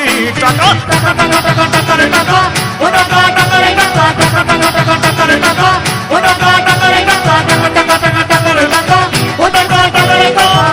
আমি টাকা টাকা টাকা টাকা টাকা রে টাকা ও টাকা টাকা রে টাকা টাকা টাকা টাকা টাকা রে টাকা ও টাকা টাকা রে টাকা টাকা টাকা টাকা টাকা রে টাকা ও টাকা টাকা রে টাকা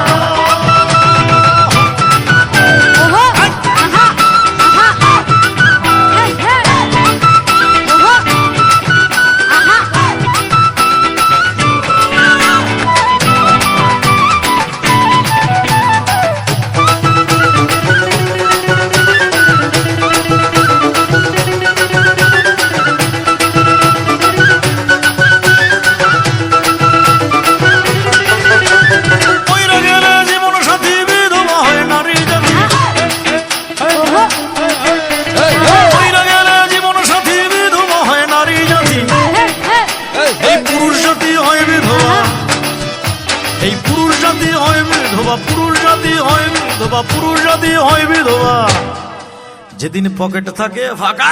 পুরুষ জাতি হয় বিধবা যেদিন পকেট থাকে ফাঁকা